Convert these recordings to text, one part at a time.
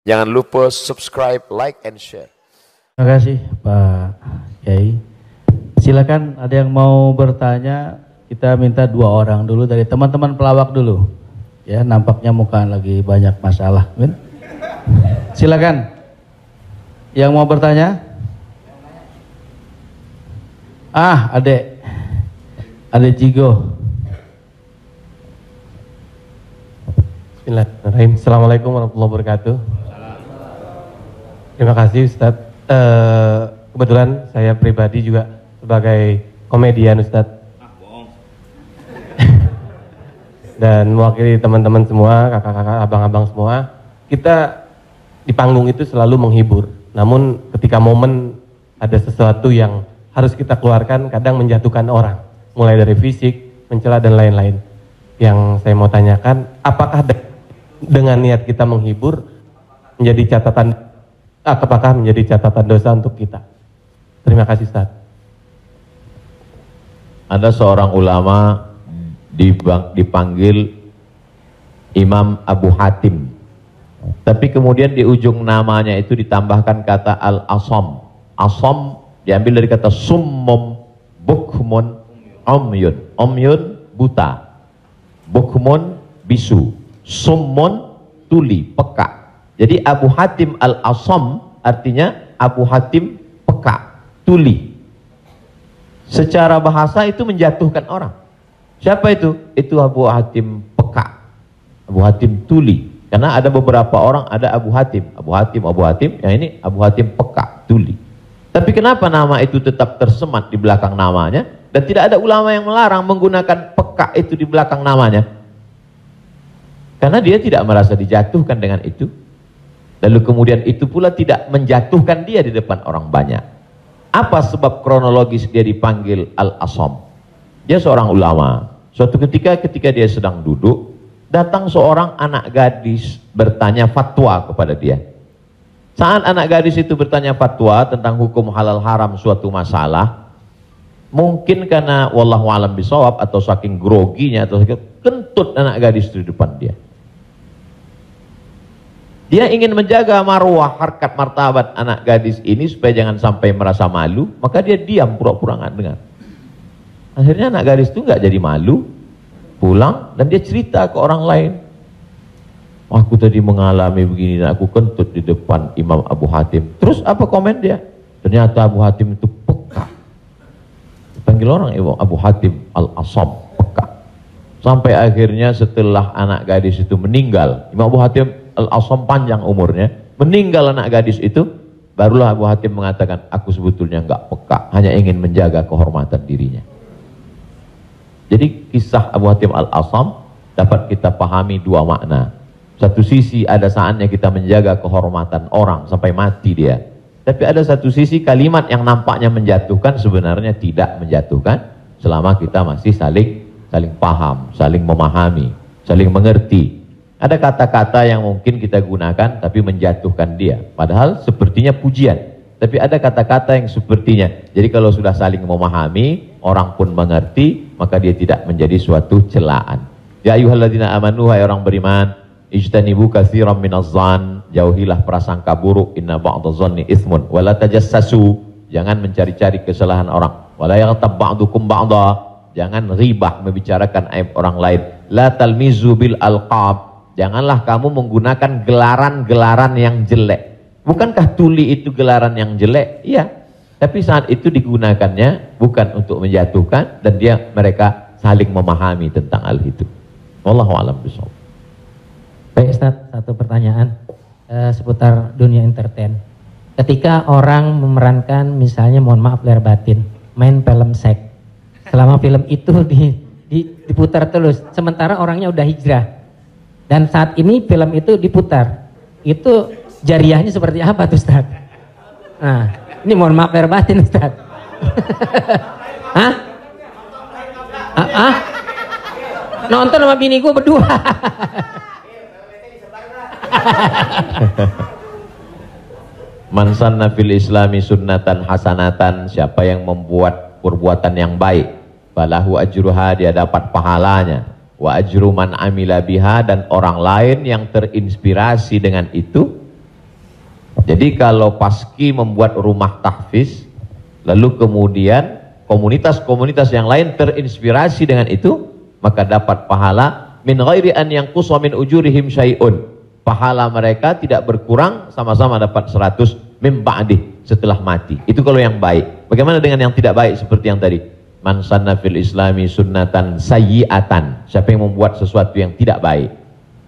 Jangan lupa subscribe, like, and share. Terima kasih Pak Kiai. Silakan ada yang mau bertanya. Kita minta 2 orang dulu dari teman-teman pelawak dulu. Ya, nampaknya muka lagi banyak masalah. Silakan. Yang mau bertanya? Adek Jigo. Bismillahirrahmanirrahim. Assalamualaikum warahmatullahi wabarakatuh. Terima kasih Ustadz. Kebetulan saya pribadi juga sebagai komedian Ustadz. Dan mewakili teman-teman semua, kakak-kakak, abang-abang semua. Kita di panggung itu selalu menghibur. Namun ketika momen ada sesuatu yang harus kita keluarkan, kadang menjatuhkan orang. Mulai dari fisik, mencela dan lain-lain. Yang saya mau tanyakan, apakah dengan niat kita menghibur menjadi catatan, apakah menjadi catatan dosa untuk kita? Terima kasih Ustaz. Ada seorang ulama dipanggil Imam Abu Hatim, tapi kemudian di ujung namanya itu ditambahkan kata Al-Asam. Asam diambil dari kata summum, bukmun, umyun. Umyun buta, bukmun bisu, summun tuli, peka. Jadi Abu Hatim Al-Asam artinya Abu Hatim peka, tuli. Secara bahasa itu menjatuhkan orang. Siapa itu? Itu Abu Hatim peka, Abu Hatim tuli. Karena ada beberapa orang, ada Abu Hatim, yang ini Abu Hatim peka, tuli. Tapi kenapa nama itu tetap tersemat di belakang namanya, dan tidak ada ulama yang melarang menggunakan peka itu di belakang namanya? Karena dia tidak merasa dijatuhkan dengan itu. Lalu kemudian itu pula tidak menjatuhkan dia di depan orang banyak. Apa sebab kronologis dia dipanggil Al-Asam? Dia seorang ulama. Suatu ketika dia sedang duduk, datang seorang anak gadis bertanya fatwa kepada dia. Saat anak gadis itu bertanya fatwa tentang hukum halal haram suatu masalah, mungkin karena wallahu alam bisawab atau saking groginya atau saking kentut anak gadis itu di depan dia. Dia ingin menjaga marwah, harkat, martabat anak gadis ini supaya jangan sampai merasa malu, maka dia diam, pura-pura nggak dengar. Akhirnya anak gadis itu nggak jadi malu, pulang dan dia cerita ke orang lain. Aku tadi mengalami begini dan aku kentut di depan Imam Abu Hatim. Terus apa komen dia? Ternyata Abu Hatim itu peka. Dipanggil orang Imam Abu Hatim Al-Asam, peka. Sampai akhirnya setelah anak gadis itu meninggal, Imam Abu Hatim Al-Asam panjang umurnya, meninggal anak gadis itu, barulah Abu Hatim mengatakan, aku sebetulnya nggak peka, hanya ingin menjaga kehormatan dirinya. Jadi kisah Abu Hatim Al-Asam dapat kita pahami 2 makna. Satu sisi ada saatnya kita menjaga kehormatan orang sampai mati dia. Tapi ada satu sisi kalimat yang nampaknya menjatuhkan sebenarnya tidak menjatuhkan selama kita masih saling paham, saling memahami, saling mengerti. Ada kata-kata yang mungkin kita gunakan tapi menjatuhkan dia. Padahal sepertinya pujian. Tapi ada kata-kata yang sepertinya. Jadi kalau sudah saling memahami, orang pun mengerti, maka dia tidak menjadi suatu celaan. Ya ayyuhalladzina amanu, hai orang beriman, ijtanibu katsiran minadh-dhann, jauhilah prasangka buruk, inna ba'dadh-dhanni itsmun, wala tajassasu, jangan mencari-cari kesalahan orang, wala yaghtab ba'dukum ba'dha, jangan ribah membicarakan aib orang lain, la talmizu bil alqab, janganlah kamu menggunakan gelaran-gelaran yang jelek. Bukankah tuli itu gelaran yang jelek? Iya. Tapi saat itu digunakannya bukan untuk menjatuhkan, dan mereka saling memahami tentang hal itu. Wallahu a'lam bishawab. Baik Ustaz, satu pertanyaan seputar dunia entertain. Ketika orang memerankan misalnya, mohon maaf lahir batin, main film seks, selama film itu diputar terus, sementara orangnya udah hijrah, dan saat ini film itu diputar, itu jariahnya seperti apa tuh Ustaz? Nah, ini mohon maaf lahir batin Ustaz. Hah? Nonton sama bini gue berdua. Man sanna fil islami sunnatan hasanatan, siapa yang membuat perbuatan yang baik, falahu ajruha, dia dapat pahalanya, wa ajru man amila biha, dan orang lain yang terinspirasi dengan itu Jadi kalau Paski membuat rumah tahfiz, lalu kemudian komunitas-komunitas yang lain terinspirasi dengan itu, maka dapat pahala min ghairi an yanqusa min ujurihim syai'un. Pahala mereka tidak berkurang, sama-sama dapat 100 min ba'dih, setelah mati. Itu kalau yang baik. Bagaimana dengan yang tidak baik seperti yang tadi? Man sanna fil islami sunnatan sayyi'atan. Siapa yang membuat sesuatu yang tidak baik,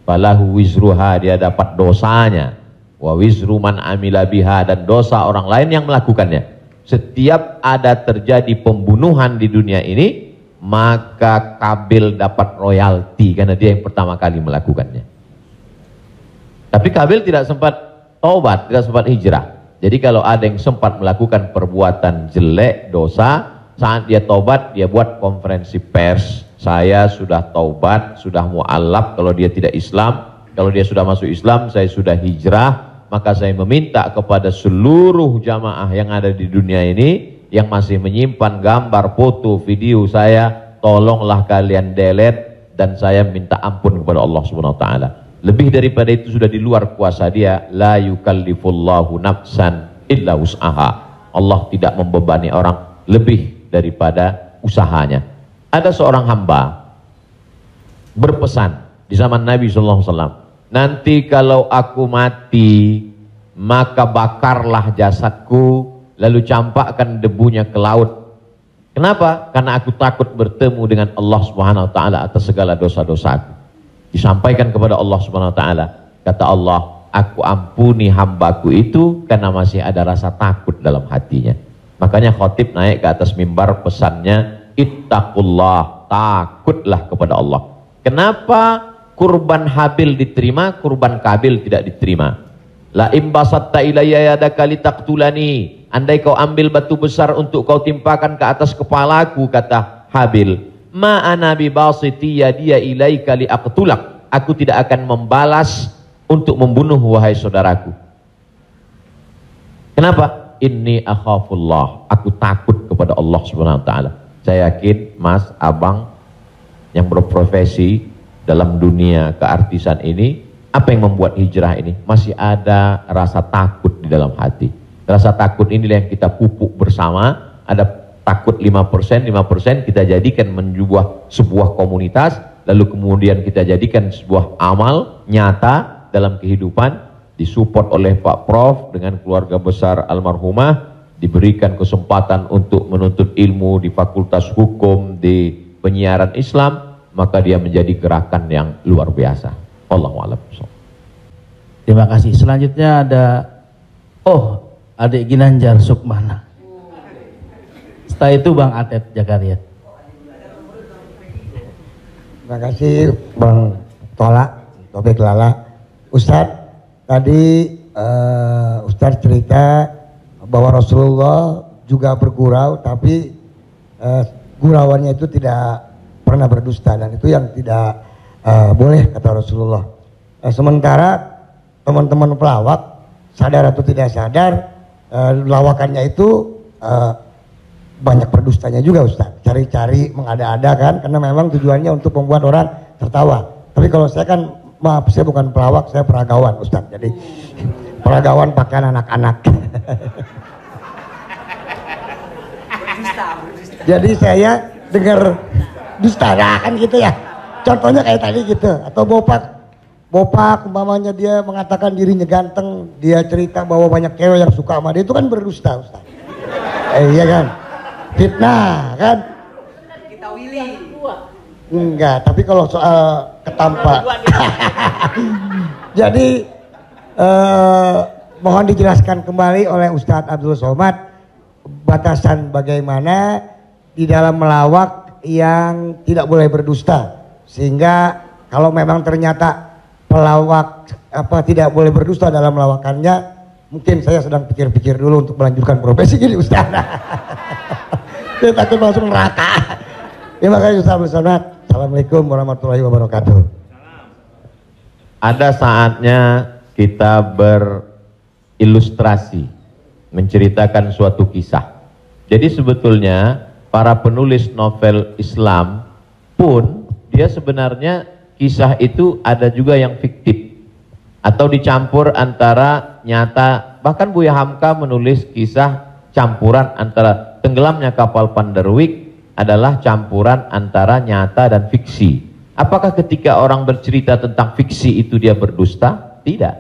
falahu wizruha, dia dapat dosanya, wa wizru man amila biha, dan dosa orang lain yang melakukannya. Setiap ada terjadi pembunuhan di dunia ini, maka Kabil dapat royalti karena dia yang pertama kali melakukannya. Tapi Kabil tidak sempat taubat, tidak sempat hijrah. Jadi kalau ada yang sempat melakukan perbuatan jelek, dosa, saat dia taubat, dia buat konferensi pers. Saya sudah taubat, sudah mu'alaf kalau dia tidak Islam. Kalau dia sudah masuk Islam, saya sudah hijrah. Maka saya meminta kepada seluruh jamaah yang ada di dunia ini, yang masih menyimpan gambar, foto, video saya, tolonglah kalian delete, dan saya minta ampun kepada Allah Subhanahu wa taala. Lebih daripada itu sudah di luar kuasa dia. La yukallifullahu nafsan illa wus'aha. Allah tidak membebani orang lebih daripada usahanya. Ada seorang hamba berpesan di zaman Nabi SAW, nanti kalau aku mati, maka bakarlah jasadku, lalu campakkan debunya ke laut. Kenapa? Karena aku takut bertemu dengan Allah Subhanahu wa taala atas segala dosa-dosaku. Disampaikan kepada Allah Subhanahu wa taala. Kata Allah, aku ampuni hambaku itu karena masih ada rasa takut dalam hatinya. Makanya khotib naik ke atas mimbar, pesannya ittaqullah, takutlah kepada Allah. Kenapa kurban Habil diterima, kurban Kabil tidak diterima? La imbasatta ilayya yadaka litaqtulani, andai kau ambil batu besar untuk kau timpakan ke atas kepalaku, kata Habil, ma ana bi basiti yadiya ilaika liaqtulak, aku tidak akan membalas untuk membunuh wahai saudaraku. Kenapa? Inni akhafullah, aku takut kepada Allah Subhanahu wa taala. Saya yakin Mas, Abang yang berprofesi dalam dunia keartisan ini, apa yang membuat hijrah ini? Masih ada rasa takut di dalam hati. Rasa takut inilah yang kita pupuk bersama. Ada takut 5%, 5% kita jadikan menjadi sebuah komunitas, lalu kemudian kita jadikan sebuah amal nyata dalam kehidupan, disupport oleh Pak Prof dengan keluarga besar almarhumah, diberikan kesempatan untuk menuntut ilmu di Fakultas Hukum, di penyiaran Islam, maka dia menjadi gerakan yang luar biasa. Allahu a'lam. Terima kasih. Selanjutnya ada adik Ginanjar Sukmana. Setelah itu Bang Atet Jakaria. Terima kasih Bang Tola, Topik Lala. Ustadz, tadi Ustadz cerita bahwa Rasulullah juga bergurau, tapi gurauannya itu tidak pernah berdusta, dan itu yang tidak boleh, kata Rasulullah. Sementara teman-teman pelawak, sadar atau tidak sadar, lawakannya itu banyak berdustanya juga Ustaz. Cari-cari, mengada-ada kan, karena memang tujuannya untuk membuat orang tertawa. Tapi kalau saya kan, maaf, saya bukan pelawak, saya peragawan Ustaz. Jadi peragawan pakaian anak-anak. Jadi saya dengar dusta kan gitu ya. Contohnya kayak tadi gitu. Atau Bopak umpamanya dia mengatakan dirinya ganteng, dia cerita bahwa banyak cewek yang suka sama dia, itu kan berdusta Ustaz. Iya kan? Fitnah kan? Kita Willy. Enggak, tapi kalau soal ketampak. Jadi mohon dijelaskan kembali oleh Ustadz Abdul Somad batasan bagaimana di dalam melawak yang tidak boleh berdusta, sehingga kalau memang ternyata pelawak tidak boleh berdusta dalam melawakannya, mungkin saya sedang pikir-pikir dulu untuk melanjutkan profesi gini Ustaz. Saya takut masuk neraka. Terima kasih Ustaz Abdul Somad. Assalamualaikum warahmatullahi wabarakatuh. Ada saatnya kita berilustrasi, menceritakan suatu kisah. Jadi sebetulnya para penulis novel Islam pun dia sebenarnya kisah itu ada juga yang fiktif atau dicampur antara nyata. Bahkan Buya Hamka menulis kisah campuran antara tenggelamnya kapal Panderwick adalah campuran antara nyata dan fiksi. Apakah ketika orang bercerita tentang fiksi itu dia berdusta? Tidak.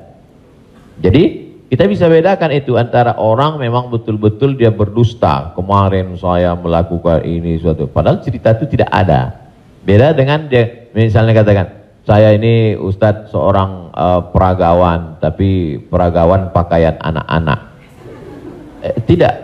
Jadi kita bisa bedakan itu antara orang memang betul-betul dia berdusta. Kemarin saya melakukan ini suatu, padahal cerita itu tidak ada. Beda dengan dia misalnya katakan, saya ini Ustadz seorang peragawan, tapi peragawan pakaian anak-anak. Tidak,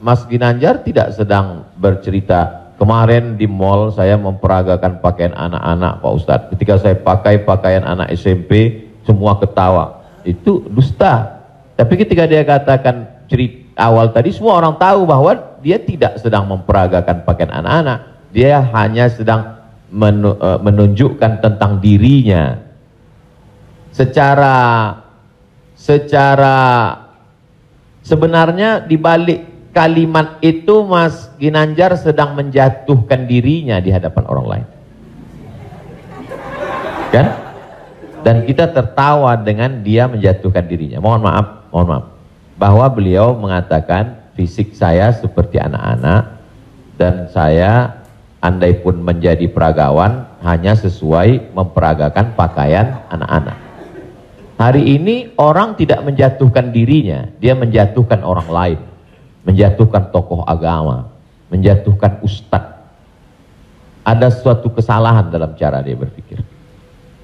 Mas Ginanjar tidak sedang bercerita, kemarin di mall saya memperagakan pakaian anak-anak Pak Ustadz. Ketika saya pakai pakaian anak SMP, semua ketawa. Itu dusta. Tapi ketika dia katakan cerita awal tadi, semua orang tahu bahwa dia tidak sedang memperagakan pakaian anak-anak. Dia hanya sedang menunjukkan tentang dirinya. Secara sebenarnya di balik kalimat itu Mas Ginanjar sedang menjatuhkan dirinya di hadapan orang lain. Kan? Dan kita tertawa dengan dia menjatuhkan dirinya. Mohon maaf, bahwa beliau mengatakan fisik saya seperti anak-anak dan saya andai pun menjadi peragawan hanya sesuai memperagakan pakaian anak-anak. Hari ini orang tidak menjatuhkan dirinya, dia menjatuhkan orang lain, menjatuhkan tokoh agama, menjatuhkan ustadz. Ada suatu kesalahan dalam cara dia berpikir.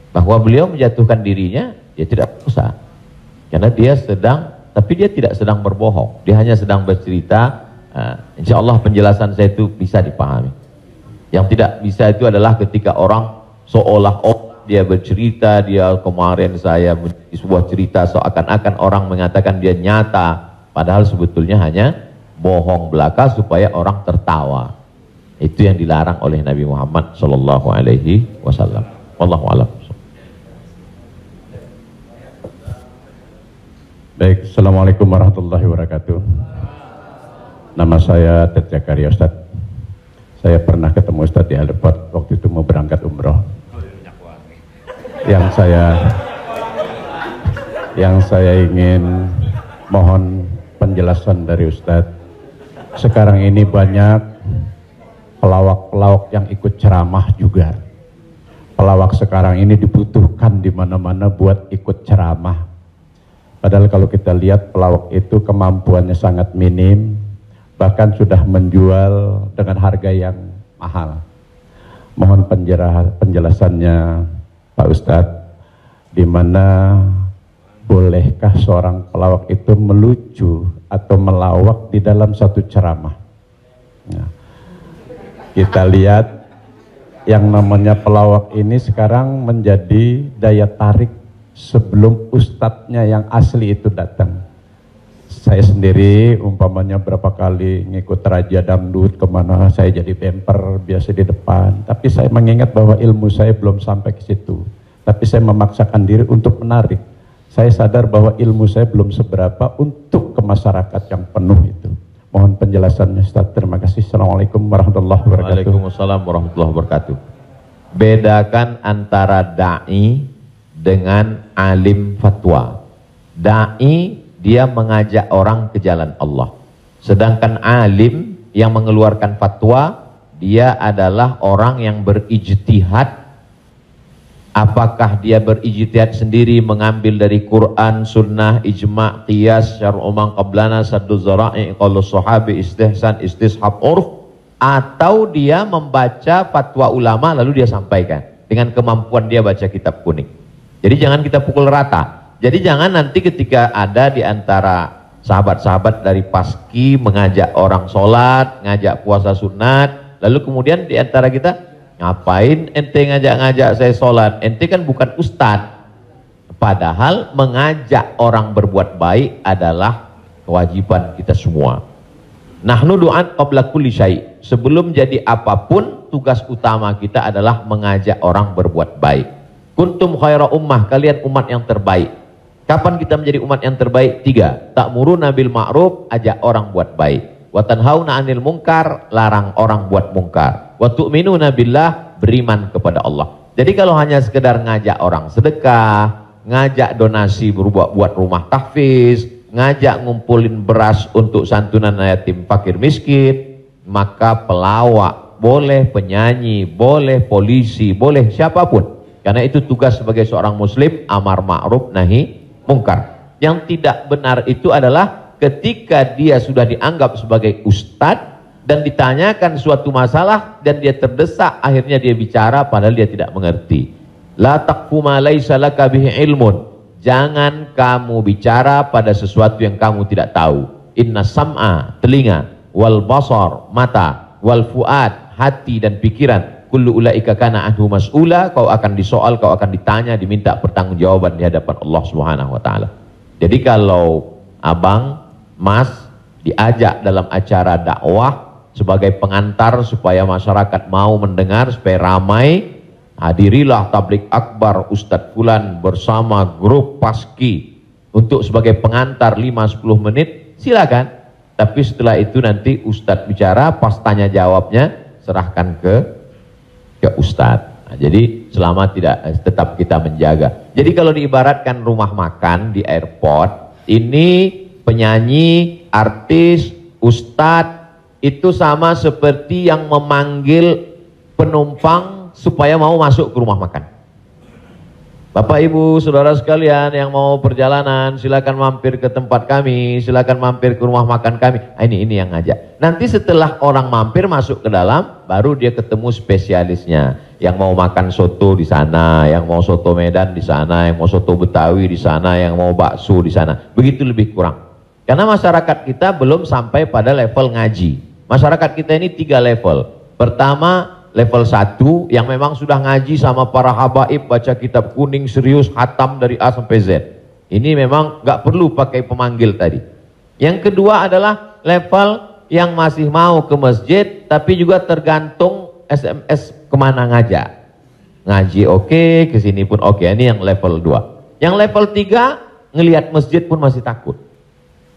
Bahwa beliau menjatuhkan dirinya, dia tidak usah. Karena dia sedang, tapi dia tidak sedang berbohong. Dia hanya sedang bercerita. Insya Allah penjelasan saya itu bisa dipahami. Yang tidak bisa itu adalah ketika orang seolah-olah dia bercerita, dia kemarin saya sebuah cerita seakan-akan orang mengatakan dia nyata. Padahal sebetulnya hanya bohong belaka supaya orang tertawa. Itu yang dilarang oleh Nabi Muhammad SAW. Wallahu a'lam. Baik, Assalamualaikum warahmatullahi wabarakatuh. Nama saya Ted Zakaria Ustaz. Saya pernah ketemu Ustaz di Airport waktu itu mau berangkat umroh. Yang saya ingin mohon penjelasan dari Ustaz. Sekarang ini banyak pelawak-pelawak yang ikut ceramah juga. Pelawak sekarang ini dibutuhkan di mana-mana buat ikut ceramah. Padahal kalau kita lihat pelawak itu kemampuannya sangat minim, bahkan sudah menjual dengan harga yang mahal. Mohon penjelasannya Pak Ustadz, di mana bolehkah seorang pelawak itu melucu atau melawak di dalam satu ceramah? Nah, kita lihat yang namanya pelawak ini sekarang menjadi daya tarik sebelum ustadznya yang asli itu datang. Saya sendiri umpamanya berapa kali ngikut Raja Dangdut kemana, saya jadi bemper biasa di depan. Tapi saya mengingat bahwa ilmu saya belum sampai ke situ. Tapi saya memaksakan diri untuk menarik. Saya sadar bahwa ilmu saya belum seberapa untuk ke masyarakat yang penuh itu. Mohon penjelasannya Ustaz. Terima kasih. Assalamualaikum warahmatullahi wabarakatuh. Waalaikumsalam warahmatullahi wabarakatuh. Bedakan antara da'i dengan alim fatwa. Da'i dia mengajak orang ke jalan Allah. Sedangkan alim yang mengeluarkan fatwa, dia adalah orang yang berijtihad. Apakah dia berijtihad sendiri mengambil dari Quran, sunnah, ijma', qiyas, syar'u man qablana, saddu zara'i, qaulus sahabi, istihsan, istishab, urf, atau dia membaca fatwa ulama lalu dia sampaikan dengan kemampuan dia baca kitab kuning. Jadi jangan kita pukul rata. Jadi jangan nanti ketika ada di antara sahabat-sahabat dari Paski mengajak orang sholat, ngajak puasa sunat, lalu kemudian di antara kita, ngapain ente ngajak-ngajak saya sholat? Ente kan bukan ustadz. Padahal mengajak orang berbuat baik adalah kewajiban kita semua. Nahnu du'an qabla kulli syai'. Sebelum jadi apapun, tugas utama kita adalah mengajak orang berbuat baik. Kuntum khaira ummah, kalian umat yang terbaik. Kapan kita menjadi umat yang terbaik? 3. Ta'muruna bil ma'ruf, ajak orang buat baik. Wa tanhauna 'anil munkar, larang orang buat mungkar. Wa tu'minuna billah, beriman kepada Allah. Jadi kalau hanya sekedar ngajak orang sedekah, ngajak donasi buat rumah tahfiz, ngajak ngumpulin beras untuk santunan yatim fakir miskin, maka pelawak boleh, penyanyi boleh, polisi boleh, siapapun. Karena itu tugas sebagai seorang muslim, amar ma'ruf nahi mungkar. Yang tidak benar itu adalah ketika dia sudah dianggap sebagai ustadz dan ditanyakan suatu masalah dan dia terdesak, akhirnya dia bicara padahal dia tidak mengerti. La taqfu ma laisa laka bihi ilmun. Jangan kamu bicara pada sesuatu yang kamu tidak tahu. Inna sam'a, telinga, wal basar, mata, wal fuad, hati dan pikiran, kullu ulaika kana anhu mas'ula, kau akan disoal, kau akan ditanya, diminta pertanggungjawaban di hadapan Allah Subhanahu wa taala. Jadi kalau abang, mas diajak dalam acara dakwah sebagai pengantar supaya masyarakat mau mendengar, supaya ramai, hadirilah tablik akbar Ustadz Fulan bersama grup paski untuk sebagai pengantar 5-10 menit, silakan. Tapi setelah itu nanti Ustadz bicara, pas tanya jawabnya serahkan ke Ustadz. Nah, jadi selama tetap kita menjaga. Jadi kalau diibaratkan rumah makan di airport, ini penyanyi, artis, Ustadz itu sama seperti yang memanggil penumpang supaya mau masuk ke rumah makan. Bapak Ibu Saudara sekalian yang mau perjalanan, silakan mampir ke tempat kami, silakan mampir ke rumah makan kami. Nah, ini yang ngajak. Nanti setelah orang mampir masuk ke dalam, baru dia ketemu spesialisnya. Yang mau makan soto di sana, yang mau soto Medan di sana, yang mau soto Betawi di sana, yang mau bakso di sana. Begitu lebih kurang. Karena masyarakat kita belum sampai pada level ngaji. Masyarakat kita ini 3 level. Pertama, level 1 yang memang sudah ngaji sama para habaib, baca kitab kuning serius, hatam dari A sampai Z. Ini memang nggak perlu pakai pemanggil tadi. Yang kedua adalah level yang masih mau ke masjid, tapi juga tergantung SMS kemana ngajak. Ngaji oke, kesini pun oke. Ini yang level 2. Yang level 3, ngelihat masjid pun masih takut.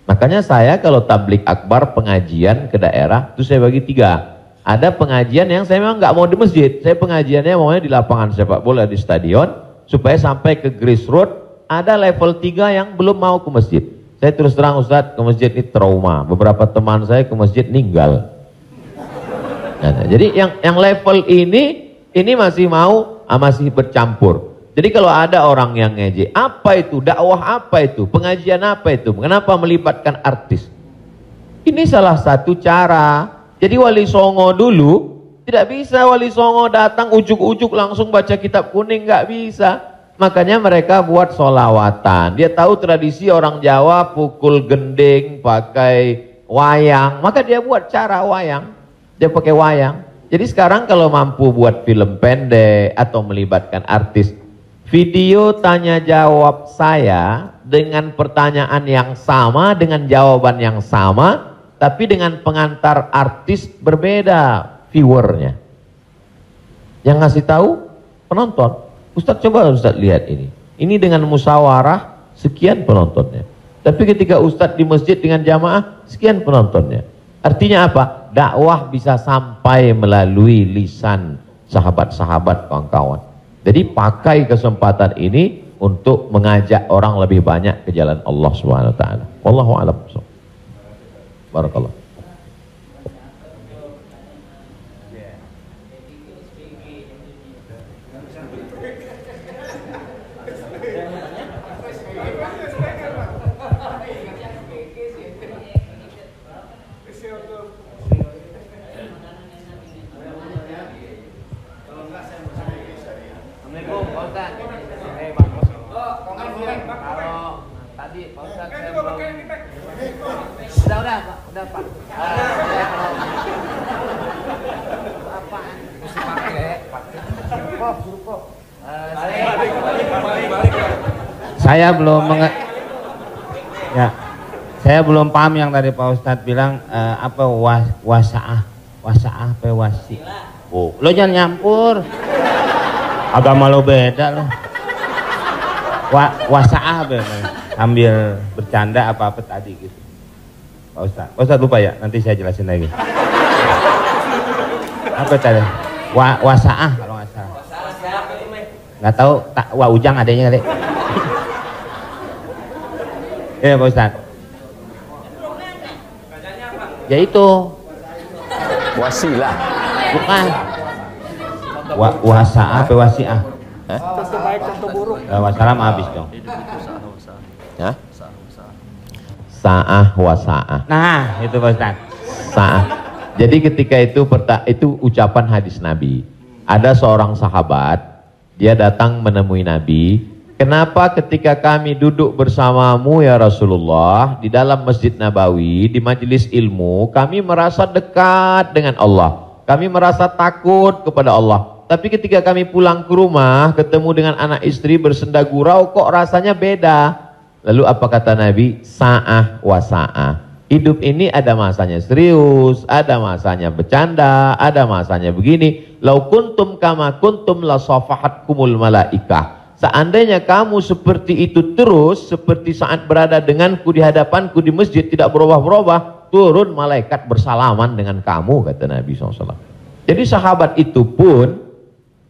Makanya saya kalau tablik akbar pengajian ke daerah, itu saya bagi 3. Ada pengajian yang saya memang nggak mau di masjid, saya pengajiannya maunya di lapangan sepak bola, di stadion, supaya sampai ke Grace Road. Ada level 3 yang belum mau ke masjid. Saya terus terang Ustadz, ke masjid ini trauma. Beberapa teman saya ke masjid ninggal. Nah, jadi yang level ini masih mau, masih bercampur. Jadi kalau ada orang yang ngejek, apa itu dakwah, apa itu pengajian, apa itu, kenapa melibatkan artis? Ini salah satu cara. Jadi Wali Songo dulu tidak bisa Wali Songo datang ujuk-ujuk langsung baca kitab kuning, nggak bisa. Makanya mereka buat solawatan. Dia tahu tradisi orang Jawa pukul gending pakai wayang, maka dia buat cara wayang. Dia pakai wayang. Jadi sekarang kalau mampu buat film pendek atau melibatkan artis, video tanya jawab saya dengan pertanyaan yang sama, dengan jawaban yang sama, tapi dengan pengantar artis berbeda viewernya. Yang ngasih tahu penonton. Ustadz coba Ustadz lihat ini. Ini dengan musyawarah sekian penontonnya. Tapi ketika Ustadz di masjid dengan jamaah sekian penontonnya. Artinya apa? Dakwah bisa sampai melalui lisan sahabat-sahabat, kawan-kawan. Jadi pakai kesempatan ini untuk mengajak orang lebih banyak ke jalan Allah Subhanahu wa taala. Wallahu a'lam. Barakallah. Udah Pak. Apaan? Mesti pakai. Saya belum ya. Saya belum paham yang tadi Pak Ustadz bilang apa wasaah apa wasi. Oh, lo jangan nyampur. Agama lo beda lo. Wasaah sambil bercanda apa tadi gitu. Pak Ustadz lupa ya, nanti saya jelasin lagi. Apa tadi? Wasaah kalau nggak salah. Nggak tahu, Ujang adanya kali. Iya Pak Ustadz. Ya itu. Wasilah. Bukan. Wasa'ah apa wasi'ah? Contoh baik, contoh buruk. Wassalam habis dong. Hah? Sa'ah wa sa'ah. Nah, itu Pak Ustadz. Sa'ah. Jadi ketika itu ucapan hadis Nabi. Ada seorang sahabat, dia datang menemui Nabi. Kenapa ketika kami duduk bersamamu ya Rasulullah di dalam Masjid Nabawi, di majelis ilmu, kami merasa dekat dengan Allah. Kami merasa takut kepada Allah. Tapi ketika kami pulang ke rumah, ketemu dengan anak istri bersenda gurau, kok rasanya beda. Lalu apa kata Nabi? Sa'ah wa sa'ah. Hidup ini ada masanya serius, ada masanya bercanda, ada masanya begini. Lau kuntum kama kuntum la safahatkumul malaikah. Seandainya kamu seperti itu terus, seperti saat berada denganku di hadapanku di masjid, tidak berubah-berubah, turun malaikat bersalaman dengan kamu, kata Nabi SAW. Jadi sahabat itu pun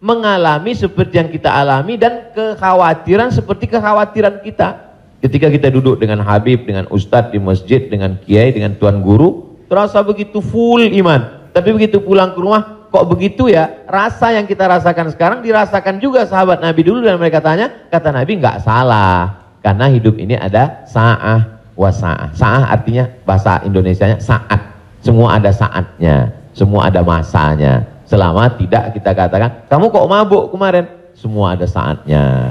mengalami seperti yang kita alami dan kekhawatiran seperti kekhawatiran kita. Ketika kita duduk dengan Habib, dengan Ustadz di masjid, dengan Kiai, dengan Tuan Guru, terasa begitu full iman. Tapi begitu pulang ke rumah, kok begitu ya? Rasa yang kita rasakan sekarang dirasakan juga sahabat Nabi dulu, dan mereka tanya, kata Nabi nggak salah. Karena hidup ini ada sa'ah wa sa'ah. Sa'ah artinya bahasa Indonesianya saat. Semua ada saatnya, semua ada masanya. Selama tidak kita katakan, kamu kok mabuk kemarin? Semua ada saatnya.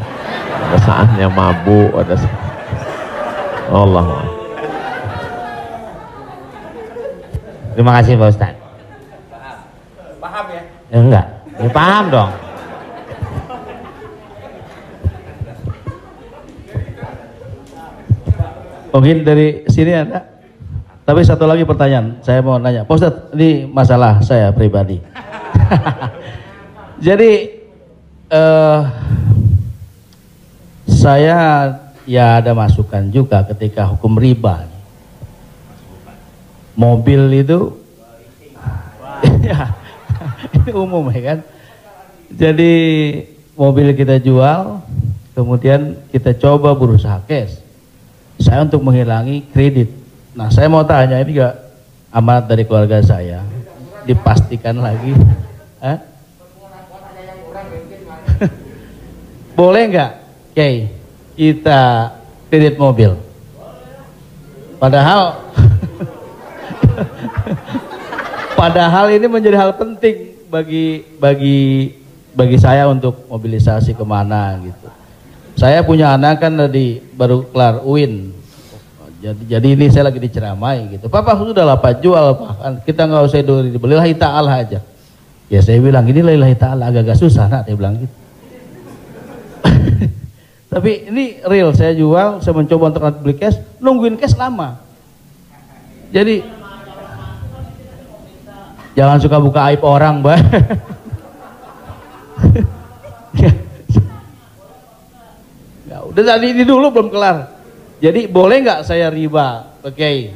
Ada saatnya mabuk, ada saatnya. Allah. Terima kasih Pak Ustadz. Paham ya? Ya, enggak, ya, paham dong. Mungkin dari sini ada. Tapi satu lagi pertanyaan, saya mau nanya. Pak Ustadz, ini masalah saya pribadi. Jadi saya ya ada masukan juga ketika hukum riba. Mobil itu ya, ini umum ya kan. Jadi mobil kita jual, kemudian kita coba berusaha cash. Saya untuk menghilangi kredit. Nah, saya mau tanya, ini juga amanat dari keluarga saya. Dipastikan lagi. Boleh nggak, Kiai, kita kredit mobil? Padahal ini menjadi hal penting bagi saya untuk mobilisasi kemana gitu. Saya punya anak kan baru kelar UIN. Jadi ini saya lagi diceramai gitu. Papa sudah lah Pak, jual Pak. Kita nggak usah dibeli, lillahi ta'ala aja. Ya saya bilang ini lillahi ta'ala agak-agak susah nak, dia bilang gitu. Tapi ini real, saya jual, saya mencoba untuk beli cash, nungguin cash lama. Jadi jangan suka buka aib orang, Mbak. Ya, udah tadi ini dulu belum kelar. Jadi boleh nggak saya riba? Oke.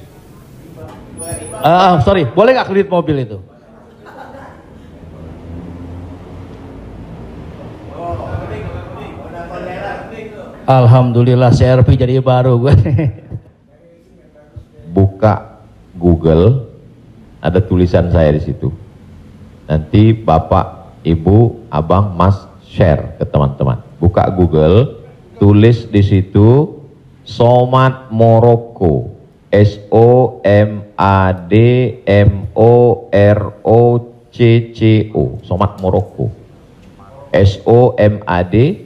Sorry, boleh nggak kredit mobil itu? Alhamdulillah CRV jadi baru gue. Buka Google, ada tulisan saya di situ. Nanti Bapak, Ibu, Abang, Mas share ke teman-teman. Buka Google, tulis di situ Somad Morocco, SOMADMOROCCO, Somad Morocco, SOMADMOROCCO,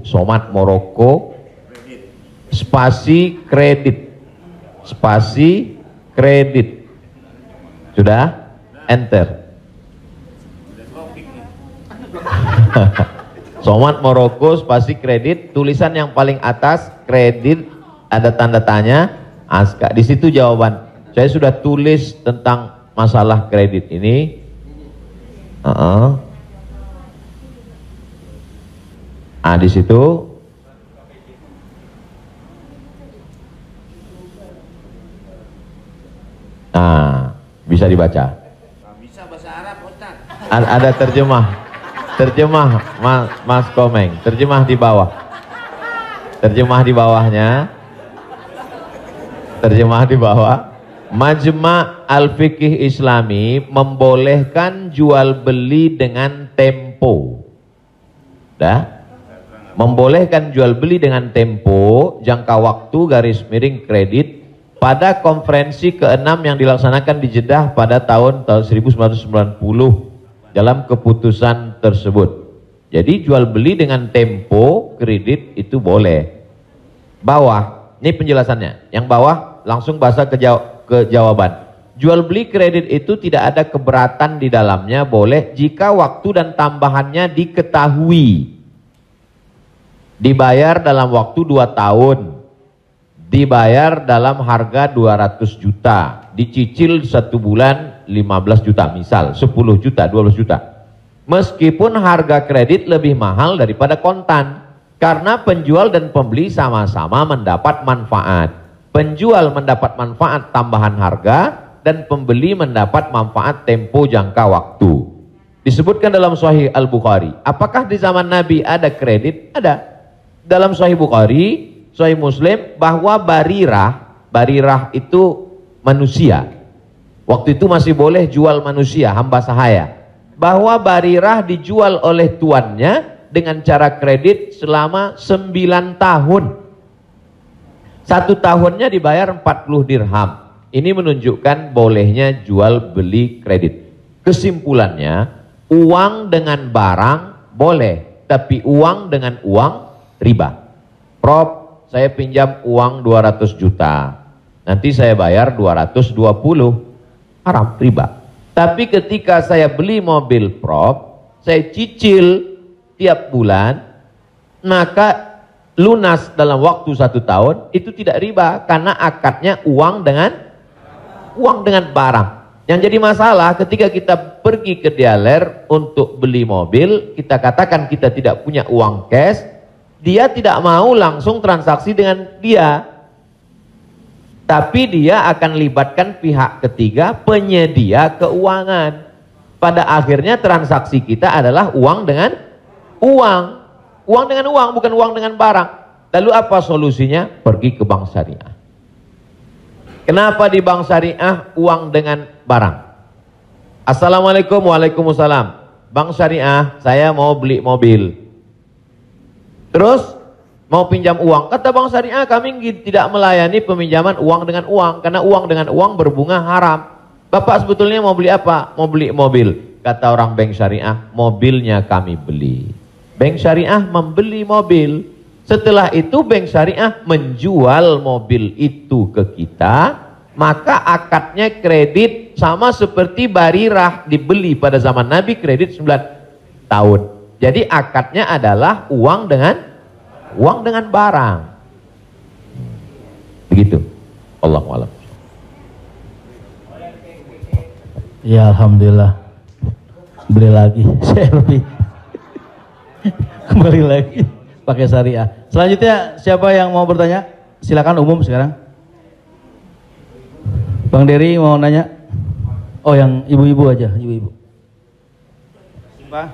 Somad Morocco, spasi kredit, sudah, enter. Somad Morocco spasi kredit, tulisan yang paling atas kredit, ada tanda tanya, Aska. Di situ jawaban. Saya sudah tulis tentang masalah kredit ini. Di situ. Nah, bisa dibaca. Bisa bahasa Arab, Ustaz. Ada terjemah Mas Komeng, terjemah di bawah. Terjemah di bawahnya. Terjemah di bawah. Majma' Al-Fiqih Islami membolehkan jual beli dengan tempo. Dah? Membolehkan jual beli dengan tempo, jangka waktu, garis miring kredit pada konferensi ke-6 yang dilaksanakan di Jeddah pada tahun 1990 dalam keputusan tersebut. Jadi jual beli dengan tempo kredit itu boleh. Bawah, ini penjelasannya. Yang bawah langsung bahasa ke jawaban. Jual beli kredit itu tidak ada keberatan di dalamnya, boleh jika waktu dan tambahannya diketahui. Dibayar dalam waktu 2 tahun. Dibayar dalam harga 200 juta. Dicicil 1 bulan 15 juta misal, 10 juta, 12 juta. Meskipun harga kredit lebih mahal daripada kontan. Karena penjual dan pembeli sama-sama mendapat manfaat. Penjual mendapat manfaat tambahan harga dan pembeli mendapat manfaat tempo jangka waktu. Disebutkan dalam Sahih Al-Bukhari. Apakah di zaman Nabi ada kredit? Ada. Dalam Sahih Bukhari, Sahih Muslim, bahwa barirah itu manusia. Waktu itu masih boleh jual manusia, hamba sahaya. Bahwa barirah dijual oleh tuannya dengan cara kredit selama 9 tahun. 1 tahunnya dibayar 40 dirham. Ini menunjukkan bolehnya jual beli kredit. Kesimpulannya, uang dengan barang boleh, tapi uang dengan uang riba. Prof, saya pinjam uang 200 juta. Nanti saya bayar 220. Haram, riba. Tapi ketika saya beli mobil, Prof, saya cicil tiap bulan, maka lunas dalam waktu 1 tahun, itu tidak riba karena akadnya uang dengan barang. Yang jadi masalah ketika kita pergi ke dealer untuk beli mobil, kita katakan kita tidak punya uang cash, dia tidak mau langsung transaksi dengan dia, tapi dia akan libatkan pihak ketiga, penyedia keuangan. Pada akhirnya transaksi kita adalah uang dengan uang. Uang dengan uang, bukan uang dengan barang. Lalu apa solusinya? Pergi ke bank syariah. Kenapa di bank syariah uang dengan barang? Assalamualaikum, waalaikumsalam. Bank syariah, saya mau beli mobil. Terus mau pinjam uang. Kata bank syariah, kami tidak melayani peminjaman uang dengan uang, karena uang dengan uang berbunga haram. Bapak sebetulnya mau beli apa? Mau beli mobil. Kata orang bank syariah, mobilnya kami beli. Bank syariah membeli mobil. Setelah itu bank syariah menjual mobil itu ke kita, maka akadnya kredit sama seperti barirah dibeli pada zaman Nabi, kredit 9 tahun. Jadi akadnya adalah uang dengan barang. Begitu. Allahu a'lam. Ya alhamdulillah. Beli lagi, saya lebih kembali lagi pakai syariah. Selanjutnya siapa yang mau bertanya? Silakan umum sekarang. Bang Dery mau nanya? Oh, yang ibu-ibu aja, ibu-ibu. Pak.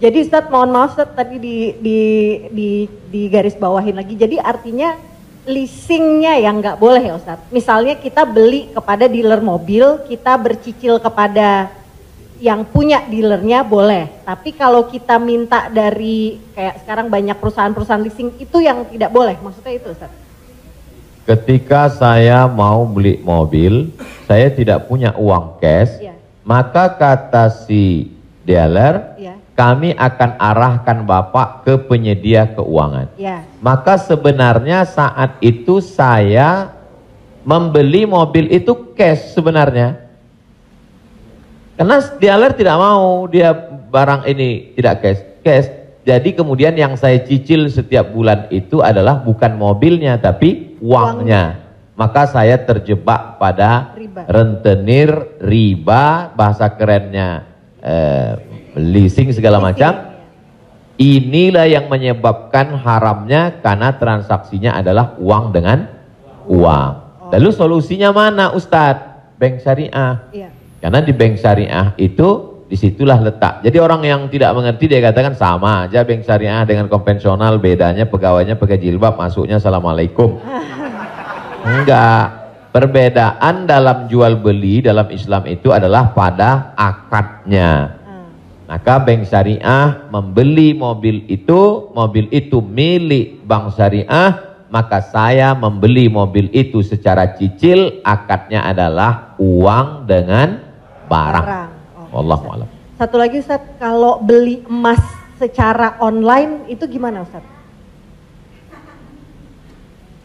Jadi Ustadz, mohon maaf Ustadz, tadi di garis bawahin lagi. Jadi artinya leasingnya yang nggak boleh ya Ustadz. Misalnya kita beli kepada dealer mobil, kita bercicil kepada yang punya dealernya boleh. Tapi kalau kita minta dari kayak sekarang banyak perusahaan-perusahaan leasing, itu yang tidak boleh. Maksudnya itu Ustadz. Ketika saya mau beli mobil, saya tidak punya uang cash, maka kata si dealer, kami akan arahkan Bapak ke penyedia keuangan. Maka sebenarnya saat itu saya membeli mobil itu cash sebenarnya. Karena dealer tidak mau dia barang ini tidak cash. Jadi kemudian yang saya cicil setiap bulan itu adalah bukan mobilnya tapi uangnya. Maka saya terjebak pada rentenir, riba, bahasa kerennya leasing segala macam. Inilah yang menyebabkan haramnya karena transaksinya adalah uang dengan uang. Lalu solusinya mana Ustadz? bank syariah. Iya. Karena di bank syariah itu disitulah letak. Jadi orang yang tidak mengerti dia katakan sama aja bank syariah dengan konvensional, bedanya pegawainya pakai jilbab, masuknya assalamualaikum. Enggak. Perbedaan dalam jual beli dalam Islam itu adalah pada akadnya. Maka bank syariah membeli mobil itu milik bank syariah, maka saya membeli mobil itu secara cicil, akadnya adalah uang dengan barang. Wallahu a'lam. Satu lagi Ustaz, kalau beli emas secara online itu gimana Ustaz?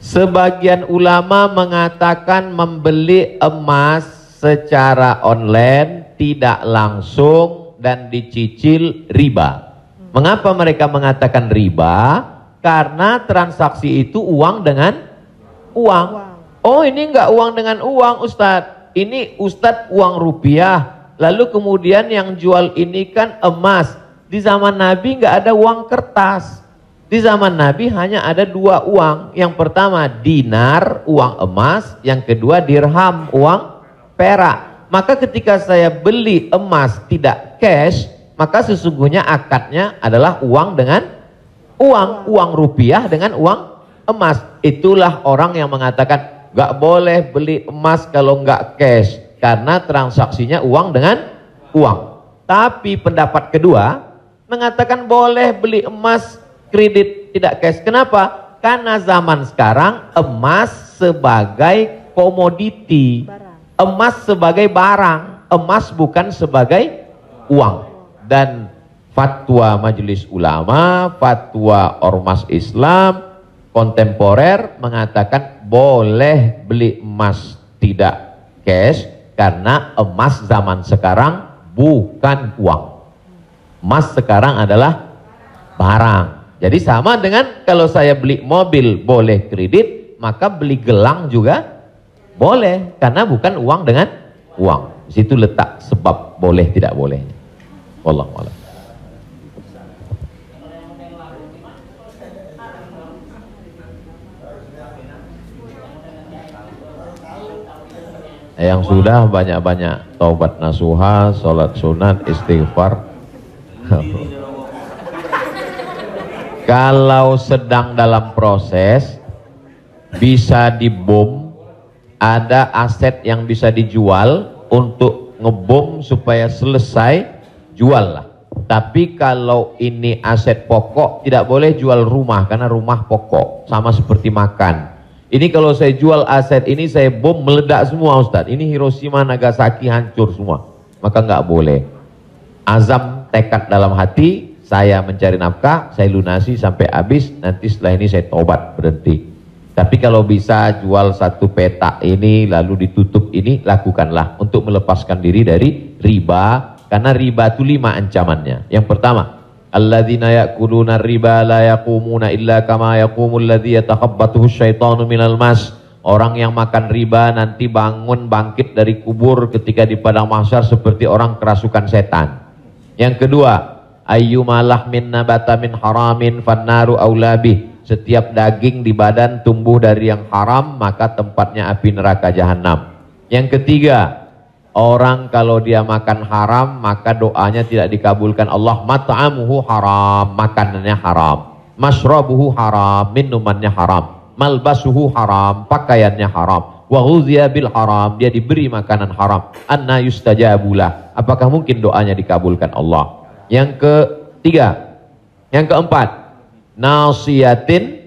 Sebagian ulama mengatakan membeli emas secara online tidak langsung dan dicicil riba. Mengapa mereka mengatakan riba? Karena transaksi itu uang dengan uang. Oh, ini enggak uang dengan uang Ustadz. Ini Ustadz uang rupiah. Lalu kemudian yang jual ini kan emas. Di zaman Nabi enggak ada uang kertas. Di zaman Nabi hanya ada dua uang. Yang pertama dinar, uang emas. Yang kedua dirham, uang perak. Maka ketika saya beli emas tidak cash, maka sesungguhnya akadnya adalah uang dengan uang rupiah dengan uang emas. Itulah orang yang mengatakan gak boleh beli emas kalau gak cash, karena transaksinya uang dengan uang. Tapi pendapat kedua mengatakan boleh beli emas kredit tidak cash. Kenapa? Karena zaman sekarang emas sebagai komoditi, emas sebagai barang, emas bukan sebagai uang. Dan fatwa Majelis Ulama, fatwa Ormas Islam kontemporer mengatakan boleh beli emas tidak cash karena emas zaman sekarang bukan uang. Emas sekarang adalah barang. Jadi sama dengan kalau saya beli mobil boleh kredit, maka beli gelang juga boleh karena bukan uang dengan uang. Di situ letak sebab boleh tidak bolehnya. Wallahu a'lam. Yang sudah banyak-banyak taubat nasuha, sholat sunat, istighfar. Kalau sedang dalam proses bisa dibom, ada aset yang bisa dijual untuk ngebom supaya selesai, jual lah. Tapi kalau ini aset pokok tidak boleh jual rumah karena rumah pokok, sama seperti makan. Ini kalau saya jual aset ini saya bom meledak semua Ustadz. Ini Hiroshima Nagasaki hancur semua. Maka nggak boleh. Azam tekad dalam hati, saya mencari nafkah, saya lunasi sampai habis, nanti setelah ini saya tobat berhenti. Tapi kalau bisa jual satu petak ini lalu ditutup ini, lakukanlah untuk melepaskan diri dari riba. Karena riba itu 5 ancamannya. Yang pertama, alladzina ya'kuluna riba la yaqumuna illa kama yaqumul ladzi yatakhabbathu syaitanu minal mas. Orang yang makan riba nanti bangun bangkit dari kubur ketika di padang mahsyar seperti orang kerasukan setan. Yang kedua, ayyuma lahmin nabata min haramin fannaru aulabih. Setiap daging di badan tumbuh dari yang haram, maka tempatnya api neraka jahanam. Yang ketiga, orang kalau dia makan haram, maka doanya tidak dikabulkan Allah. Mat'amuhu haram, makanannya haram. Mashrabuhu haram, minumannya haram. Malbasuhu haram, pakaiannya haram. Wa ghuziya bil haram, dia diberi makanan haram. Anna yustajabulah, apakah mungkin doanya dikabulkan Allah? Yang ketiga, yang keempat, nasiyatin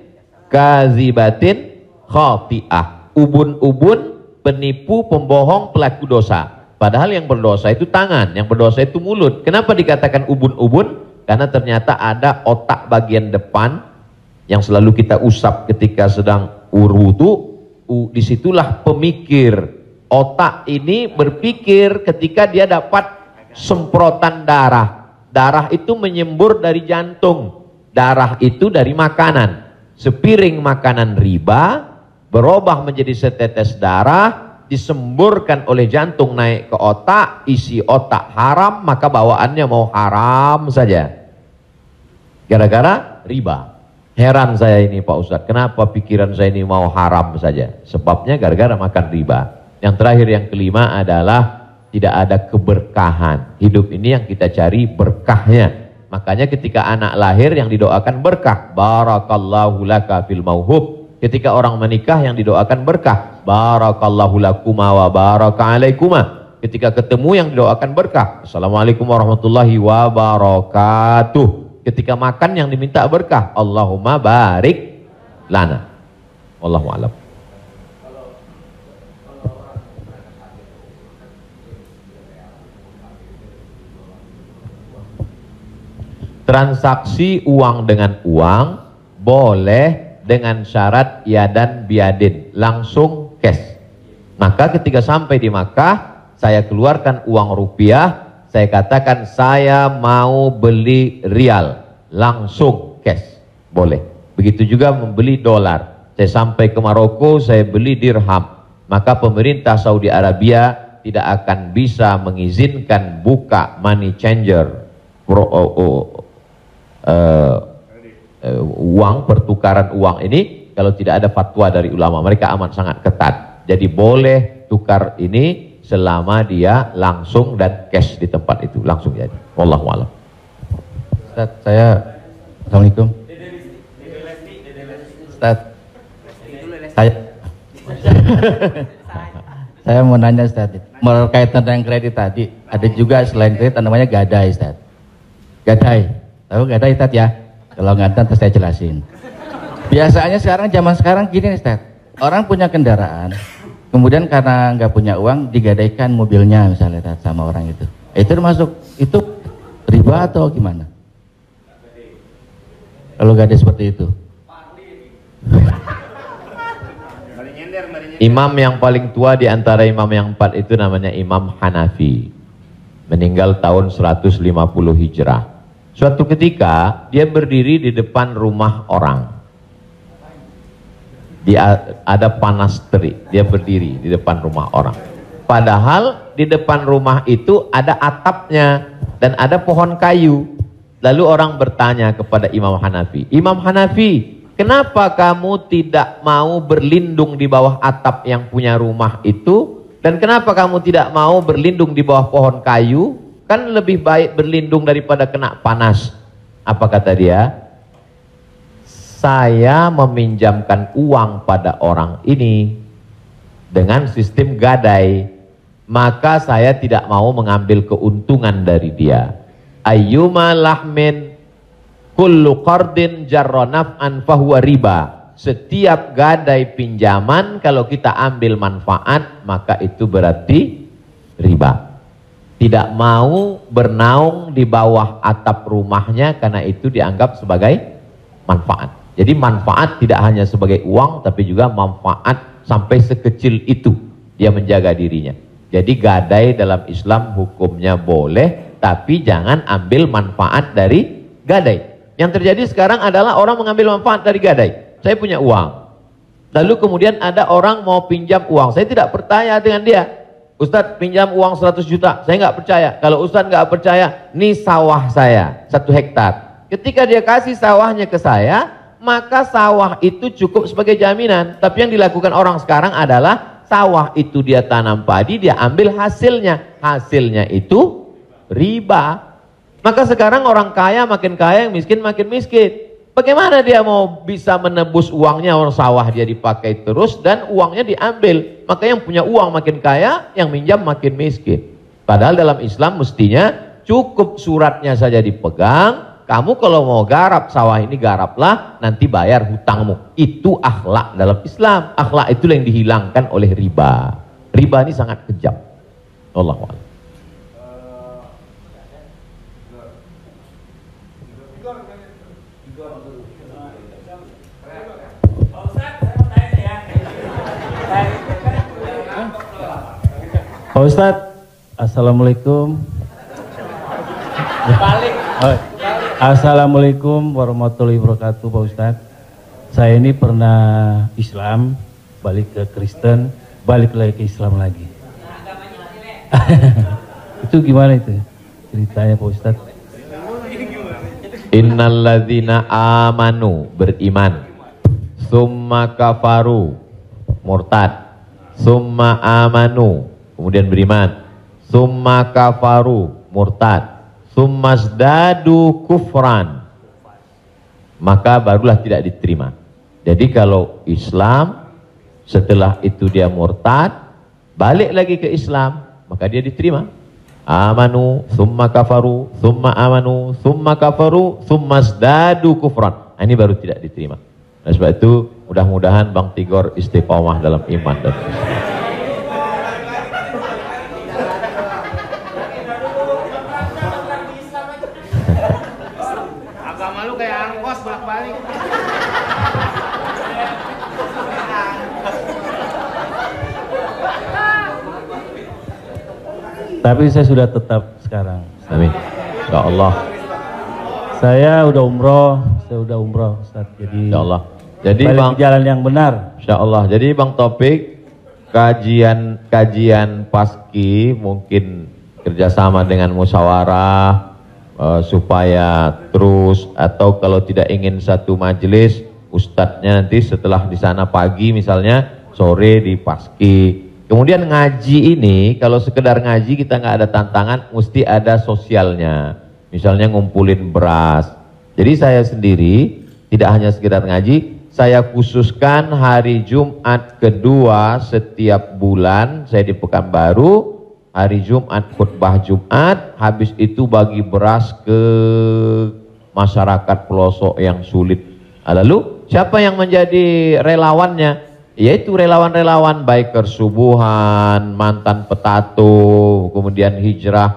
kazibatin khati'ah. Ubun-ubun, penipu, pembohong, pelaku dosa. Padahal yang berdosa itu tangan, yang berdosa itu mulut. Kenapa dikatakan ubun-ubun? Karena ternyata ada otak bagian depan yang selalu kita usap ketika sedang wudu. Disitulah pemikir. Otak ini berpikir ketika dia dapat semprotan darah. Darah itu menyembur dari jantung. Darah itu dari makanan. Sepiring makanan riba berubah menjadi setetes darah, disemburkan oleh jantung naik ke otak, isi otak haram, maka bawaannya mau haram saja. Gara-gara riba. Heran saya ini Pak Ustadz, kenapa pikiran saya ini mau haram saja? Sebabnya gara-gara makan riba. Yang terakhir, yang kelima adalah tidak ada keberkahan. Hidup ini yang kita cari berkahnya. Makanya ketika anak lahir yang didoakan berkah, barakallahu laka fil mauhub. Ketika orang menikah yang didoakan berkah, barakallahu lakuma wa baraka alaikuma. Ketika ketemu yang didoakan berkah, assalamualaikum warahmatullahi wabarakatuh. Ketika makan yang diminta berkah, Allahumma barik lana. Wallahu a'lam. Transaksi uang dengan uang boleh dengan syarat yadan biadin, langsung cash. Maka ketika sampai di Makkah, saya keluarkan uang rupiah, saya katakan saya mau beli rial, langsung cash, boleh. Begitu juga membeli dolar. Saya sampai ke Maroko, saya beli dirham. Maka pemerintah Saudi Arabia tidak akan bisa mengizinkan buka money changer, uang, pertukaran uang ini kalau tidak ada fatwa dari ulama. Mereka amat sangat ketat. Jadi boleh tukar ini selama dia langsung dan cash di tempat itu, langsung jadi. Wallahu a'lam. Ustaz, Assalamualaikum. Ustaz, saya mau nanya Ustaz, berkaitan dengan kredit tadi, ada juga selain kredit namanya gadai Ustaz. Gadai, tahu gadai Ustaz ya? Kalau nggak tahu saya jelasin. Biasanya zaman sekarang gini Ustaz, orang punya kendaraan, kemudian karena nggak punya uang digadaikan mobilnya misalnya Ustaz, sama orang itu. Itu termasuk itu riba atau gimana? Kalau gadai seperti itu. Imam yang paling tua di antara imam yang 4 itu namanya Imam Hanafi. Meninggal tahun 150 Hijrah. Suatu ketika dia berdiri di depan rumah orang. Ada panas terik, dia berdiri di depan rumah orang. Padahal di depan rumah itu ada atapnya dan ada pohon kayu. Lalu orang bertanya kepada Imam Hanafi, Imam Hanafi, kenapa kamu tidak mau berlindung di bawah atap yang punya rumah itu? Dan kenapa kamu tidak mau berlindung di bawah pohon kayu? Kan lebih baik berlindung daripada kena panas. Apa kata dia? Saya meminjamkan uang pada orang ini dengan sistem gadai, maka saya tidak mau mengambil keuntungan dari dia. Ayyuma lahmin kullu qardin jarra naf'an fahuwa riba. Setiap gadai pinjaman kalau kita ambil manfaat maka itu berarti riba. Tidak mau bernaung di bawah atap rumahnya karena itu dianggap sebagai manfaat. Jadi manfaat tidak hanya sebagai uang tapi juga manfaat sampai sekecil itu dia menjaga dirinya. Jadi gadai dalam Islam hukumnya boleh, tapi jangan ambil manfaat dari gadai. Yang terjadi sekarang adalah orang mengambil manfaat dari gadai. Saya punya uang, lalu kemudian ada orang mau pinjam uang. Saya tidak percaya dengan dia. Ustadz pinjam uang 100 juta, saya nggak percaya. Kalau Ustadz nggak percaya, ini sawah saya 1 hektar. Ketika dia kasih sawahnya ke saya, maka sawah itu cukup sebagai jaminan. Tapi yang dilakukan orang sekarang adalah sawah itu dia tanam padi, dia ambil hasilnya. Hasilnya itu riba. Maka sekarang orang kaya makin kaya, yang miskin makin miskin. Bagaimana dia mau bisa menebus uangnya? Orang sawah dia dipakai terus dan uangnya diambil. Maka yang punya uang makin kaya, yang minjam makin miskin. Padahal dalam Islam mestinya cukup suratnya saja dipegang. Kamu kalau mau garap sawah ini garaplah, nanti bayar hutangmu. Itu akhlak dalam Islam. Akhlak itu yang dihilangkan oleh riba. Riba ini sangat kejam. Allahu a'lam. Pak Ustadz, Assalamualaikum. Assalamualaikum warahmatullahi wabarakatuh Pak Ustadz. Saya ini pernah Islam, balik ke Kristen, balik lagi ke Islam lagi. Itu gimana itu ceritanya Pak Ustadz? Innalladzina amanu, beriman, summa kafaru, murtad, summa amanu, kemudian beriman, summa kafaru, murtad, summa zdadu kufran, maka barulah tidak diterima. Jadi kalau Islam setelah itu dia murtad, balik lagi ke Islam, maka dia diterima. Amanu, summa kafaru, summa amanu, summa kafaru, summa zdadu kufran. Ini baru tidak diterima. Nah, sebab itu mudah-mudahan Bang Tigor istiqomah dalam iman dan Islam. Agama lu kayak angkos bolak-balik. Tapi saya sudah tetap sekarang. Amin. Ya Allah. Saya udah umroh, Ustaz. Jadi Ya Allah. Jadi balik Bang, ke jalan yang benar. Insya Allah. Jadi Bang Taufik, kajian paski mungkin kerjasama dengan musyawarah supaya terus, atau kalau tidak ingin satu majelis, ustadznya nanti setelah di sana pagi misalnya, sore di paski. Kemudian ngaji ini, kalau sekedar ngaji kita nggak ada tantangan, mesti ada sosialnya. Misalnya ngumpulin beras. Jadi saya sendiri tidak hanya sekedar ngaji, saya khususkan hari Jumat kedua setiap bulan, saya di Pekanbaru, hari Jumat khutbah Jumat, habis itu bagi beras ke masyarakat pelosok yang sulit. Lalu siapa yang menjadi relawannya? Yaitu relawan-relawan biker subuhan, mantan petato, kemudian hijrah,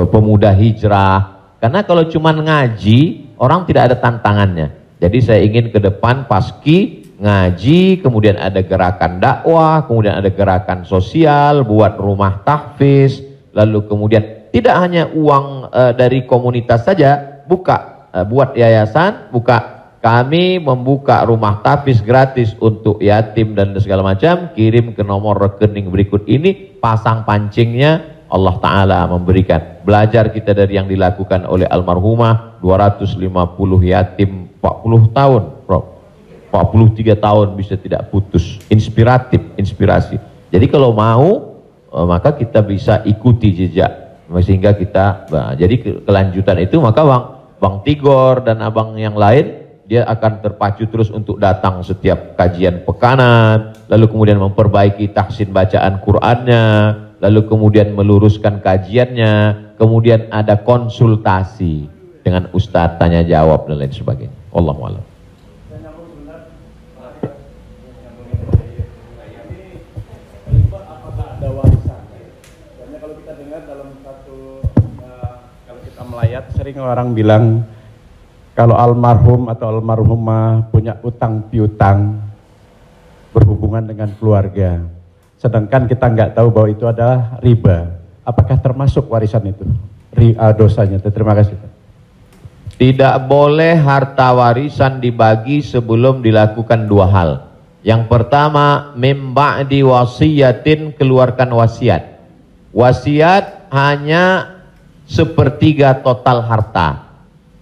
pemuda hijrah. Karena kalau cuma ngaji, orang tidak ada tantangannya. Jadi saya ingin ke depan paski ngaji, kemudian ada gerakan dakwah, kemudian ada gerakan sosial, buat rumah tahfiz, lalu kemudian tidak hanya uang dari komunitas saja, buat yayasan, kami membuka rumah tahfiz gratis untuk yatim dan segala macam, kirim ke nomor rekening berikut ini, pasang pancingnya, Allah Ta'ala memberikan. Belajar kita dari yang dilakukan oleh almarhumah, 250 yatim 40 tahun, Prof. 43 tahun bisa tidak putus. Inspirasi. Jadi kalau mau, maka kita bisa ikuti jejak. Sehingga kita, jadi kelanjutan itu, maka Bang Tigor dan abang yang lain, dia akan terpacu terus untuk datang setiap kajian pekanan, lalu kemudian memperbaiki tahsin bacaan Qur'annya, lalu kemudian meluruskan kajiannya, kemudian ada konsultasi dengan ustadz, tanya jawab dan lain sebagainya. Wallahu a'lam. Kalau kita dengar dalam satu, kalau kita melayat, sering orang bilang kalau almarhum atau almarhumah punya utang piutang berhubungan dengan keluarga, sedangkan kita nggak tahu bahwa itu adalah riba. Apakah termasuk warisan itu dosanya? Terima kasih. Tidak boleh harta warisan dibagi sebelum dilakukan dua hal. Yang pertama, mim ba'di wasiyatin, keluarkan wasiat. Wasiat hanya sepertiga total harta.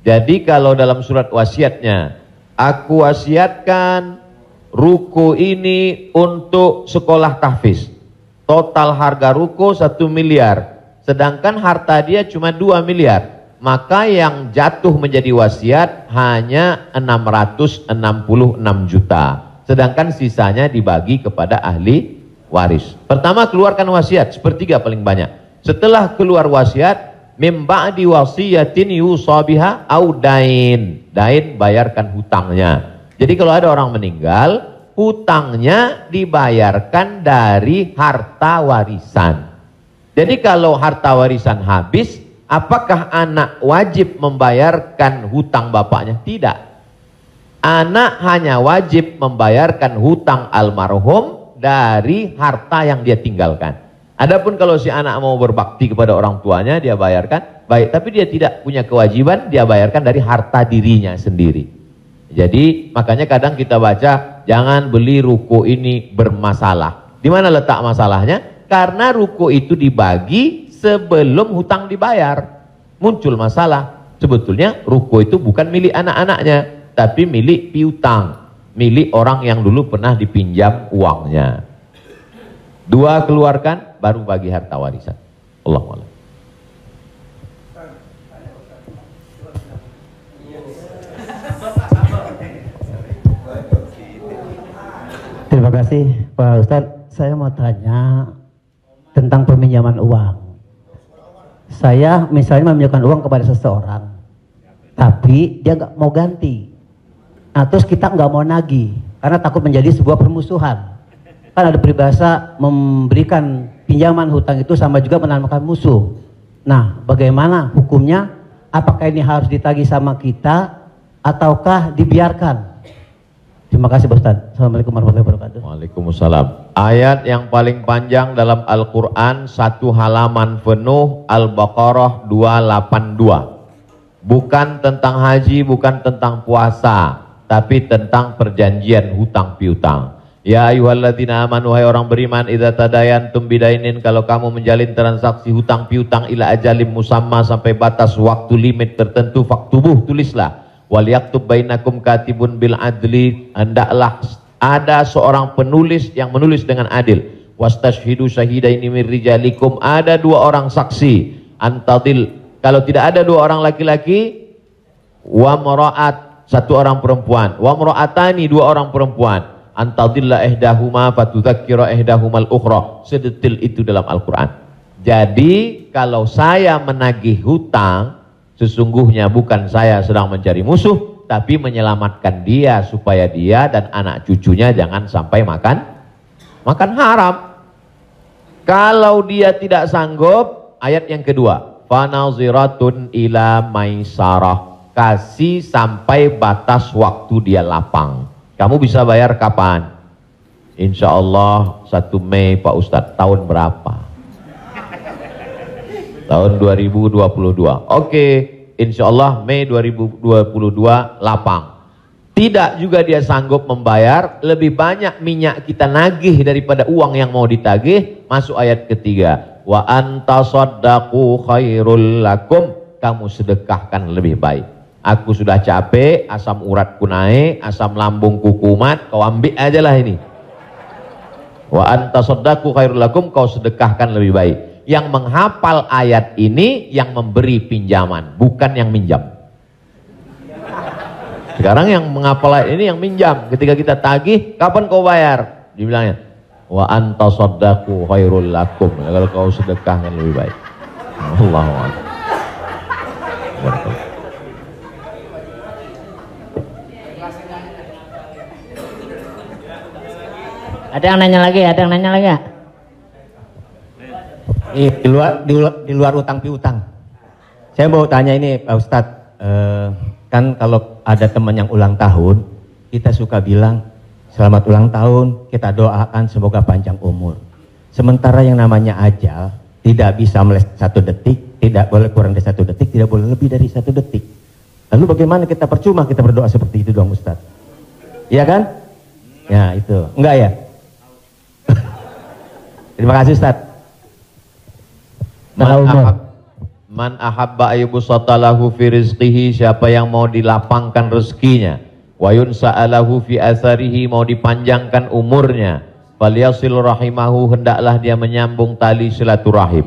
Jadi kalau dalam surat wasiatnya, aku wasiatkan ruko ini untuk sekolah tahfiz. Total harga ruko 1 miliar. Sedangkan harta dia cuma 2 miliar. Maka yang jatuh menjadi wasiat hanya 666 juta. Sedangkan sisanya dibagi kepada ahli waris. Pertama, keluarkan wasiat, sepertiga paling banyak. Setelah keluar wasiat, mim ba'di wasiyatin yusabiha au dain. Dain, bayarkan hutangnya. Jadi kalau ada orang meninggal, hutangnya dibayarkan dari harta warisan. Jadi kalau harta warisan habis, apakah anak wajib membayarkan hutang bapaknya? Tidak. Anak hanya wajib membayarkan hutang almarhum dari harta yang dia tinggalkan. Adapun kalau si anak mau berbakti kepada orang tuanya, dia bayarkan, baik, tapi dia tidak punya kewajiban, dia bayarkan dari harta dirinya sendiri. Jadi makanya kadang kita baca, jangan beli ruko ini bermasalah. Di mana letak masalahnya? Karena ruko itu dibagi sebelum hutang dibayar. Muncul masalah. Sebetulnya ruko itu bukan milik anak-anaknya, tapi milik piutang. milik orang yang dulu pernah dipinjam uangnya. 2 keluarkan, baru bagi harta warisan. Allahu a'lam. Terima kasih Pak Ustadz. Saya mau tanya tentang peminjaman uang. Saya misalnya meminjamkan uang kepada seseorang, tapi dia nggak mau ganti. Nah, terus kita nggak mau nagih karena takut menjadi sebuah permusuhan. Kan ada peribahasa memberikan pinjaman hutang itu sama juga menanamkan musuh. Nah, bagaimana hukumnya? Apakah ini harus ditagih sama kita ataukah dibiarkan? Terima kasih Pak Ustadz. Assalamualaikum warahmatullahi wabarakatuh. Waalaikumsalam. Ayat yang paling panjang dalam Al-Quran, 1 halaman penuh, Al-Baqarah 282. Bukan tentang haji, bukan tentang puasa, tapi tentang perjanjian hutang piutang. Ya ayyuhalladzina amanu, hai orang beriman, idza tadayantum bidainin, kalau kamu menjalin transaksi hutang piutang ila ajalim musamma, sampai batas waktu limit tertentu, faktubuh, tulislah. Wal yaktub bainakum katibun bil adli, hendaklah ada seorang penulis yang menulis dengan adil. Wastashhidu syahidaini min rijalikum, ada 2 orang saksi. Antadil, kalau tidak ada 2 orang laki-laki, wa maraat, 1 orang perempuan, wa maraatani, 2 orang perempuan. Antadilla ihdahuma fatudzakkira ihdahumal ukhra. Sedetil itu dalam Al-Quran. Jadi kalau saya menagih hutang, sesungguhnya bukan saya sedang mencari musuh, tapi menyelamatkan dia supaya dia dan anak cucunya jangan sampai makan haram. Kalau dia tidak sanggup, ayat yang kedua, fanaziratun ila maisarah, kasih sampai batas waktu dia lapang. Kamu bisa bayar kapan? Insya Allah 1 Mei Pak Ustadz. Tahun berapa? Tahun 2022. Oke, insya Allah Mei 2022 lapang. Tidak juga dia sanggup membayar, lebih banyak minyak kita nagih daripada uang yang mau ditagih. Masuk ayat ketiga, wa antasaddaqu khairul lakum, kamu sedekahkan lebih baik. Aku sudah capek, asam uratku naik, asam lambungku kumat, kau ambil aja lah ini. Wa antasaddaqu khairul lakum, kau sedekahkan lebih baik. Yang menghafal ayat ini yang memberi pinjaman, bukan yang minjam. Sekarang yang menghafal ayat ini yang minjam. Ketika kita tagih, kapan kau bayar? Dibilangnya, wa antasaddaqu khairul lakum, kalau kau sedekahkan lebih baik. Allahu akbar. Ada yang nanya lagi? Ada yang nanya lagi ya? Di luar utang piutang. Saya mau tanya ini Pak Ustadz, kan kalau ada teman yang ulang tahun, kita suka bilang selamat ulang tahun, kita doakan semoga panjang umur. Sementara yang namanya ajal tidak bisa meleset 1 detik, tidak boleh kurang dari 1 detik, tidak boleh lebih dari 1 detik. Lalu bagaimana kita percuma kita berdoa seperti itu dong Ustadz? Iya kan? Ya itu, enggak ya? Terima kasih Ustaz. Man ahabba ayyubsatalahu fi rizqihi, siapa yang mau dilapangkan rezekinya, wa yunsa'alahu fi atharihi, mau dipanjangkan umurnya, falyasil rahimahu, hendaklah dia menyambung tali silaturahim.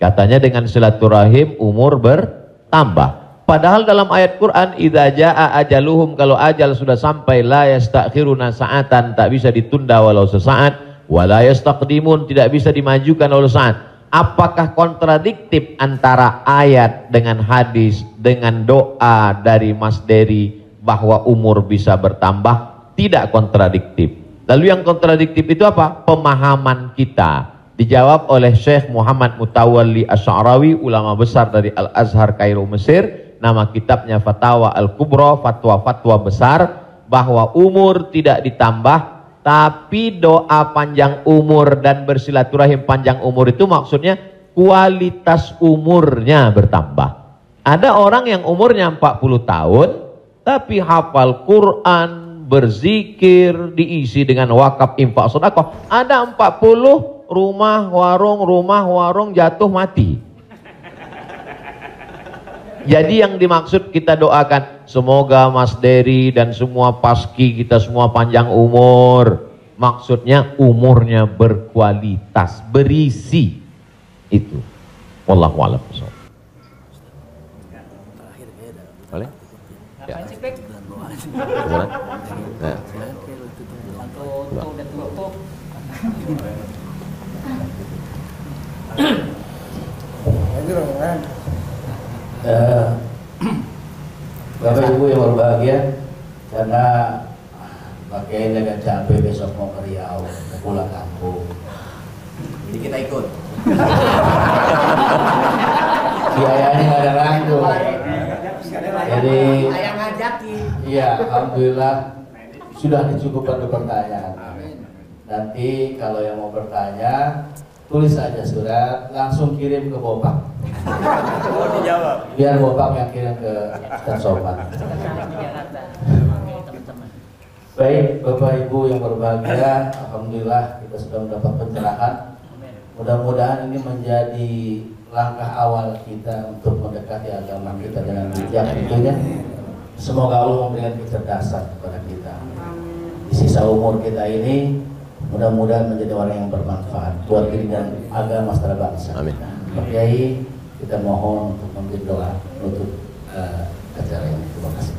Katanya dengan silaturahim umur bertambah. Padahal dalam ayat Quran, idza jaa ajaluhum, kalau ajal sudah sampai, la yastakhiruna sa'atan, tak bisa ditunda walau sesaat. Wala yastaqdimun, tidak bisa dimajukan oleh saat. Apakah kontradiktif antara ayat dengan hadis dengan doa dari Mas Dery bahwa umur bisa bertambah? Tidak kontradiktif. Lalu yang kontradiktif itu apa? Pemahaman kita. Dijawab oleh Syekh Muhammad Mutawalli Asy'arawi, ulama besar dari Al-Azhar Kairo Mesir. Nama kitabnya Fatawa Al-Kubra, fatwa-fatwa besar, bahwa umur tidak ditambah, tapi doa panjang umur dan bersilaturahim panjang umur itu maksudnya kualitas umurnya bertambah. Ada orang yang umurnya 40 tahun tapi hafal Quran, berzikir, diisi dengan wakaf, infak, sedekah. Ada 40 rumah warung jatuh mati. Jadi yang dimaksud kita doakan Semoga Mas Dery dan semua paski kita semua panjang umur. Maksudnya umurnya berkualitas, berisi. Itu. Wallahu a'lam bishawab. Boleh? Ya. Gimana? Nah. Bapak Ibu yang berbahagia, karena pakaian agak capek besok mau ke Riau, mau pulang kampung. Jadi kita ikut. Biayanya nggak ada rangkul. Jadi, iya, alhamdulillah sudah dicukupkan untuk pertanyaan. Nanti kalau yang mau bertanya, tulis aja surat, langsung kirim ke Bopak. Biar Bopak yang kirim ke Ustaz Somad. Baik, Bapak Ibu yang berbahagia, alhamdulillah kita sudah mendapat pencerahan. Mudah-mudahan ini menjadi langkah awal kita untuk mendekati agama kita dengan bijak tentunya. Semoga Allah memberikan kecerdasan kepada kita. Di sisa umur kita ini, mudah-mudahan menjadi orang yang bermanfaat buat diri dan agama secara bangsa. Amin. Pak Kiai, kita mohon untuk memberi doa untuk acara ini. Terima kasih.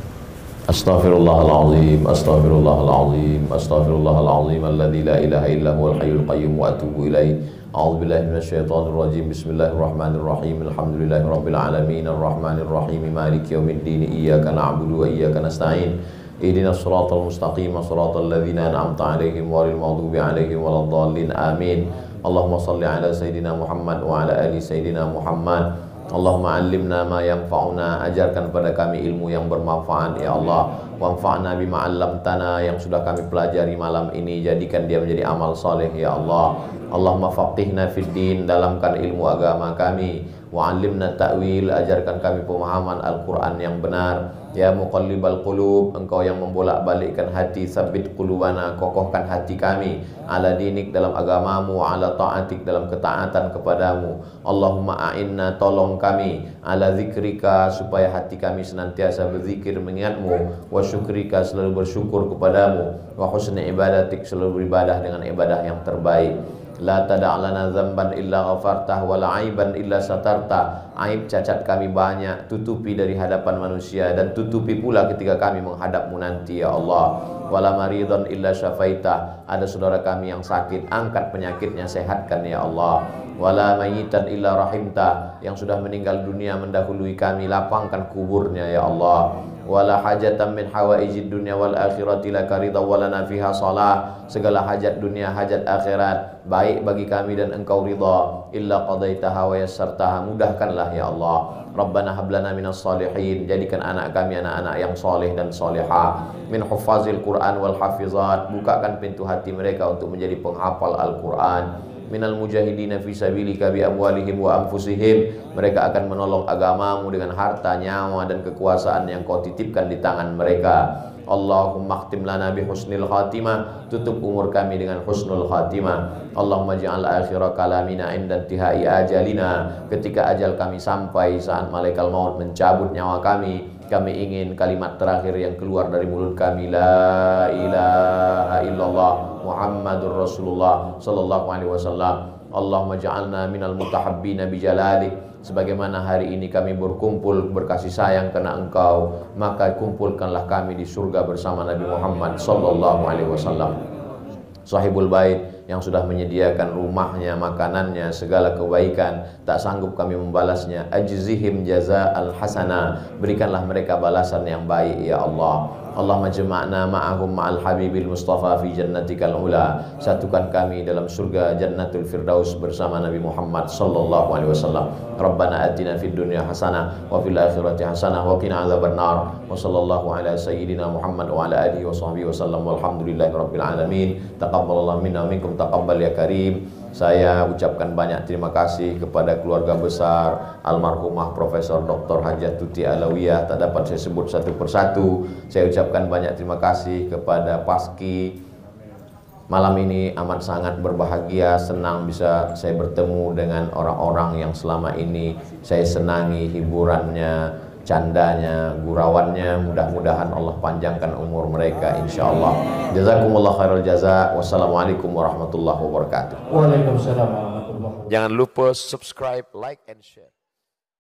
Astaghfirullahaladzim, astaghfirullahaladzim, astaghfirullahaladzim, alladzi la ilaha illa huwal hayyul qayyum wa atubu ilaih. A'udzu billahi minasyaitonir rajim. Bismillahirrahmanirrahim. Alhamdulillahirabbil alamin, arrahmanir rahim, maliki yaumiddin. Iyyaka na'budu wa iyyaka nasta'in. Ihdinas siratal mustaqim, siratal ladzina an'amta 'alaihim ghairil maghdubi 'alaihim waladdallin. Amin. Allahumma shalli ala sayidina Muhammad wa ala ali sayidina Muhammad. Allahumma 'allimna ma yanfa'una, ajarkan pada kami ilmu yang bermanfaat ya Allah. Wanfa'na bima 'allamtana, yang sudah kami pelajari malam ini jadikan dia menjadi amal saleh ya Allah. Allahumma faqihna fid din, dalamkan ilmu agama kami. Wa 'allimna ta'wil, ajarkan kami pemahaman Al-Qur'an yang benar. Ya muqallibal qulub, engkau yang membolak-balikkan hati, sabbit qulubana, kokohkan hati kami ala dinik, dalam agamamu, ala ta'atik, dalam ketaatan kepadamu. Allahumma a'inna, tolong kami, ala zikrika, supaya hati kami senantiasa berzikir mengingatmu, wa syukrika, selalu bersyukur kepadamu, wa husni ibadatik, selalu beribadah dengan ibadah yang terbaik. La tada'lana zamban illa ghafartah, wa la aiban illa satarta. Aib cacat kami banyak, tutupi dari hadapan manusia, dan tutupi pula ketika kami menghadapmu nanti ya Allah. Wala maridhan illa syafaitah, ada saudara kami yang sakit, angkat penyakitnya, sehatkan ya Allah. Wala mayitan illa rahimta, yang sudah meninggal dunia mendahului kami, lapangkan kuburnya ya Allah. Wala hajatan min hawaijid dunya wal akhirati laka ridha wa lana fiha salah, segala hajat dunia hajat akhirat baik bagi kami dan engkau ridha, illa qadaitaha wa yassartaha, mudahkanlah ya Allah. Rabbana hablana minas salihin, jadikan anak kami anak-anak yang soleh dan solehah, min huffazil Quran wal hafizat, bukakan pintu hati mereka untuk menjadi penghafal Al-Quran. Minal mujahidina fi sabilika bi amwalihim wa anfusihim, mereka akan menolong agamamu dengan harta, nyawa dan kekuasaan yang kau titipkan di tangan mereka. Allahumma khtim lana bi husnil khatimah, tutup umur kami dengan husnul khatimah. Allahumma ja'al akhira kalamina inda intihai ajalina, ketika ajal kami sampai, saat malaikat maut mencabut nyawa kami ingin kalimat terakhir yang keluar dari mulut kami, la ilaha illallah Muhammadur Rasulullah sallallahu alaihi wasallam. Allahumma ja'alna minal mutahabbina bijalalik, sebagaimana hari ini kami berkumpul berkasih sayang karena engkau, maka kumpulkanlah kami di surga bersama Nabi Muhammad sallallahu alaihi wasallam. Sahibul bait yang sudah menyediakan rumahnya, makanannya, segala kebaikan, tak sanggup kami membalasnya. Ajzihim jaza'al hasana, berikanlah mereka balasan yang baik ya Allah. Allahumma jama'na ma'ahum ma'al habibil mustafa fi jannatikal ula, satukan kami dalam surga jannatul firdaus bersama Nabi Muhammad sallallahu alaihi wasallam. Rabbana atina fid dunya hasanah wa fil akhirati hasanah wa qina adzabannar. Wa sallallahu ala sayyidina Muhammad wa ala alihi wa sahbihi wasallam, walhamdulillahi rabbil alamin. Taqabbalallahu minna wa minkum, taqabbal ya karim. Saya ucapkan banyak terima kasih kepada keluarga besar almarhumah Profesor Dr. Hajah Tuti Alawiyah, tak dapat saya sebut satu persatu. Saya ucapkan banyak terima kasih kepada Paski. Malam ini amat sangat berbahagia, senang bisa saya bertemu dengan orang-orang yang selama ini saya senangi hiburannya, candanya, gurauannya, mudah-mudahan Allah panjangkan umur mereka insyaallah. Jazakumullah khairul jaza. Wassalamualaikum warahmatullahi wabarakatuh. Waalaikumsalam warahmatullahi wabarakatuh. Jangan lupa subscribe, like, and share.